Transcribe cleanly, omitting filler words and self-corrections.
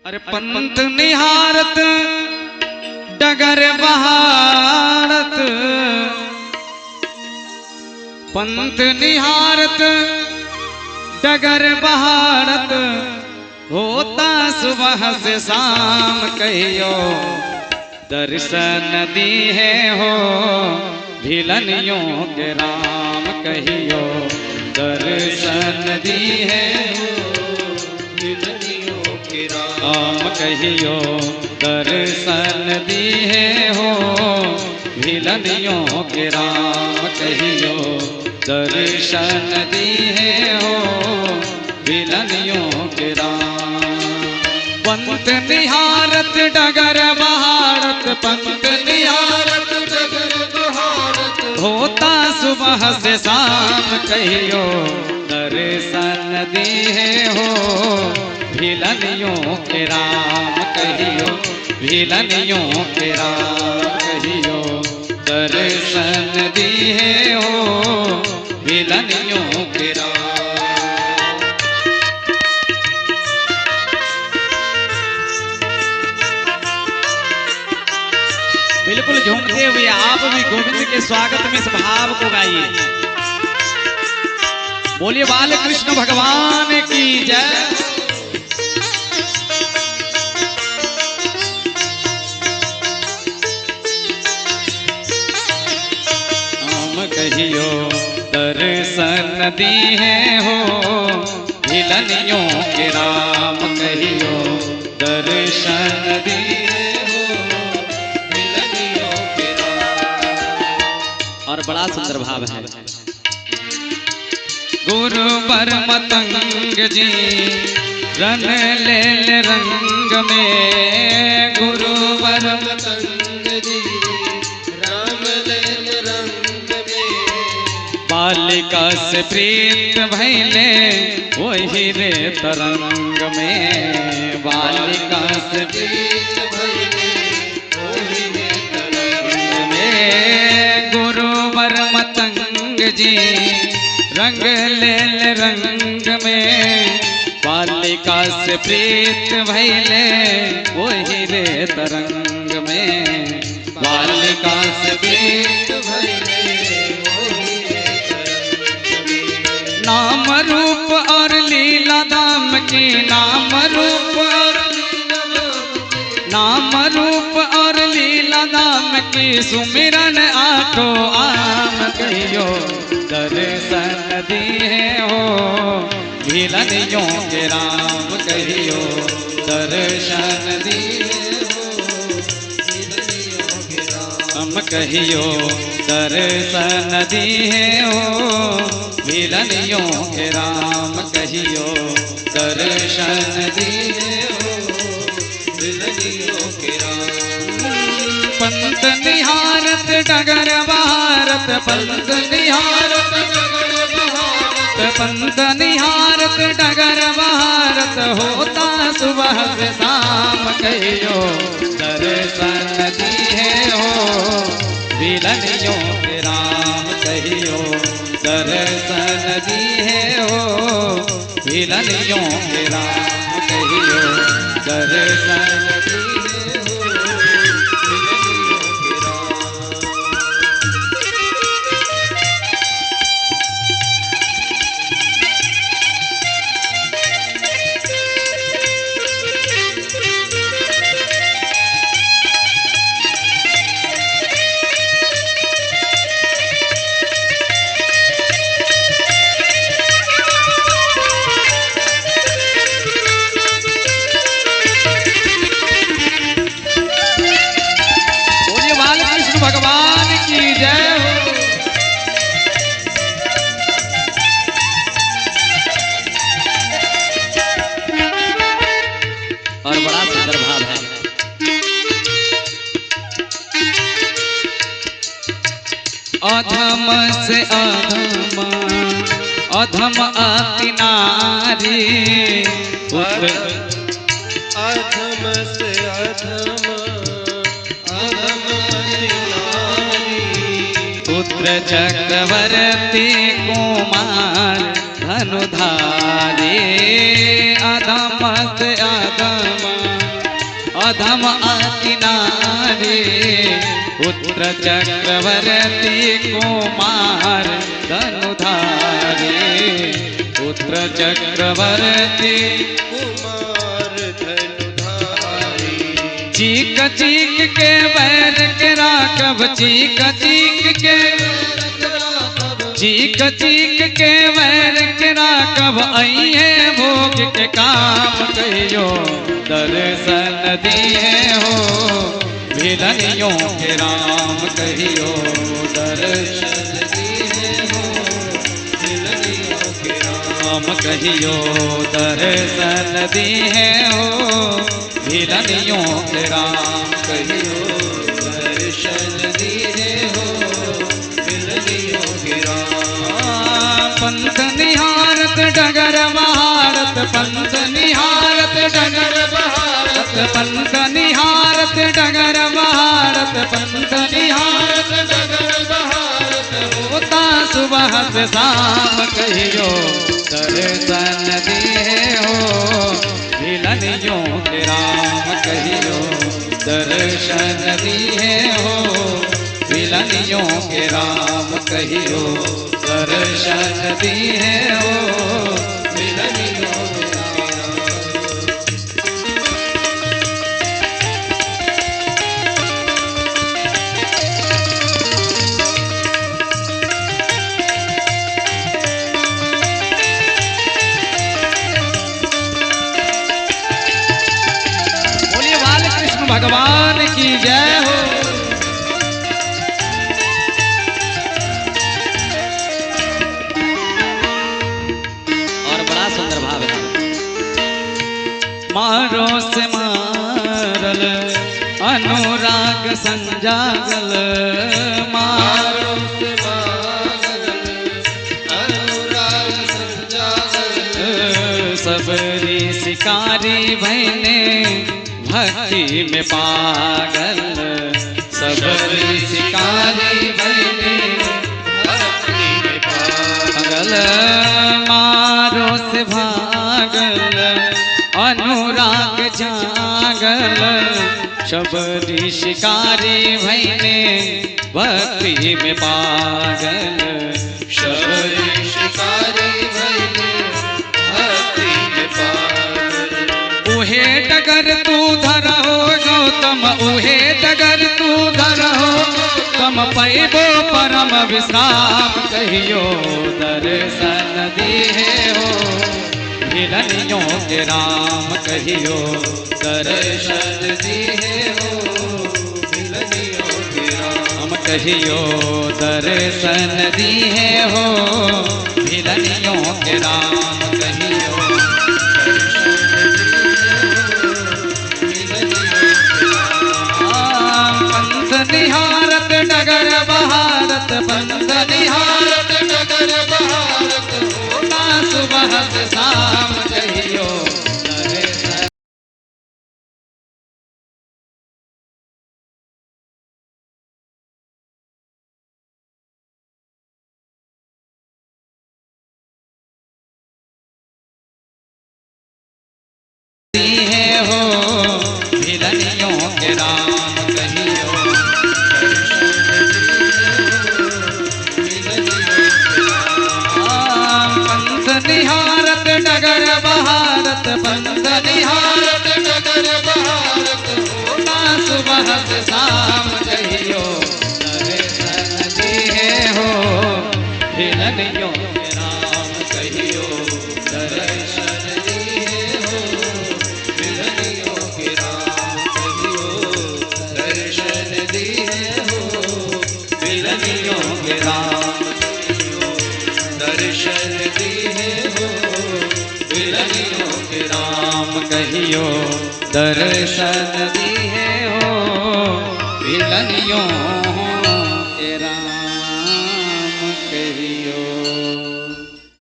अरे पंत निहारत डगर बहारत, पंत निहारत डगर बहारत, होता सुबह से शाम कहियो दर्शन दी है हो भिलनियों के राम कहियो दर्शन दी है हो भिलनियों के राम कहियो दर्शन दी है हो भिलनियों के राम कहियो दर्शन दी है हो भिलनियों के राम। पंत निहारत डगर बहारत, पंत निहारत डगर बहारत, होता सुबह से शाम कहियो दर्शन दी है हो भिलनियों के राम कहियो भिलनियों के राम कहियो दर्शन दी है हो भिलनियों के राम। बिल्कुल झूमते हुए आप भी गोविंद के स्वागत में इस भाव को गाइए। बोलिए बाल कृष्ण भगवान की जय। हम कहियो दर्शन दी है हो भिलनियों के राम कहियो दर्शन दी है हो भिलनियों के राम। और बड़ा सुंदर भाव है। गुरुवर मतंग जी रन ले रंग में, गुरुवर मतंग जी राम ले रंग में, बालिका से प्रीत भैले वही रे तरंग में, बालिका से प्रीत भैले वही रे तरंग में। गुरुवर मतंग जी रंग ले रंग में, बालिका से प्रीत भैले वही रे तरंग में, बालिका से प्रीत भैले वही रे तरंग में। नाम रूप और लीला दाम की, नाम रूप और नाम रूप और लीला दाम की, सुमिरन आठो आम कहियो दर्शन दी है हो भिलनियों के राम कहियो दर्शन दी है हो भिलनियों के राम। हम कहियो दर्शन दी है हो भिलनियों के राम कहियो दर्शन दी है हो भिलनियों के राम। पंत निहारत डगर बहारत, पंत निहारत डगर बहारत, पंत निहारत डगर बहारत, होता सुबह से शाम कहियो दर्शन दी है हो भिलनियों के राम कहियो दर्शन दी है हो भिलनियों के राम कहियो दर्शन दी है हो। भगवान की जय हो। और बड़ा सुंदर भाव है। अधम से अधम अधम अति नारी, अधम से अधम पुत्र चक्रवर्ती कुमार धनुधारी, अधम से अधम अधम अति नारी पुत्र चक्रवर्ती कुमार धनुधारी पुत्र चक्रवर्ती कुमार धनुधारी चीक चीक के बैर के राघव चीक चीक के वैर के राघव आइए भोग के काम कहियो दर्शन दिए हो भिलनियों के राम कहियो दर्शन दिए हो भिलनियों के राम कहियो दर्शन दिए हो भिलनियों के राम कहियो दर्शन दिए हो भिलनियों के राम पंथ निहारत डगर बहारत पंथ निहारत डगर बहारत पंथ निहारत डगर बहारत पंथ निहारत डगर बहारत होता सुबह से शाम कहियो दर्शन दिए हो भिलनियों के राम कहियो दर्शन दिए हो भिलनियों के राम कहियो दर्शन दिए हो भिलनियों के राम। बोलिए बालकृष्ण भगवान की जय हो। मारो से मारल अनुराग संजागल मारो से मारल अनुराग संजागल सबरी शिकारी भैने भक्ति में पागल सबरी शिकारी भैने भक्ति में पागल मारो से भागल अनुराग जागल शबरी शिकारी भैने भक्ति में पागल शबरी शिकारी भैने भक्ति में पागल उहे डगर तू धरहो गौतम उहे डगर तू धरहो तम पैबो परम विश्राम कहियो दर्शन दिए हो भिलनियों के राम कहियो दर्शन दिए हो भिलनियों के राम कहियो दर्शन दिए हो भिलनियों के राम कहियो पंथ निहारत डगर बहारत पंथ निहारत डगर बहारत होता सुबह से शाम कहियो दर्शन दिए हो भिलनियों के राम कहियो पंथ निहारत डगर बहारत पंथ निहारत डगर बहारत होता सुबह से शाम कहियो दर्शन दिए हो भिलनियों के राम कहियो दर्शन दिए हो भिलनियों के राम कहियो दर्शन दिए हो भिलनियों के राम दर्शन दिए हो भिलनियों के राम कहियो दर्शन दिए हो भिलनियों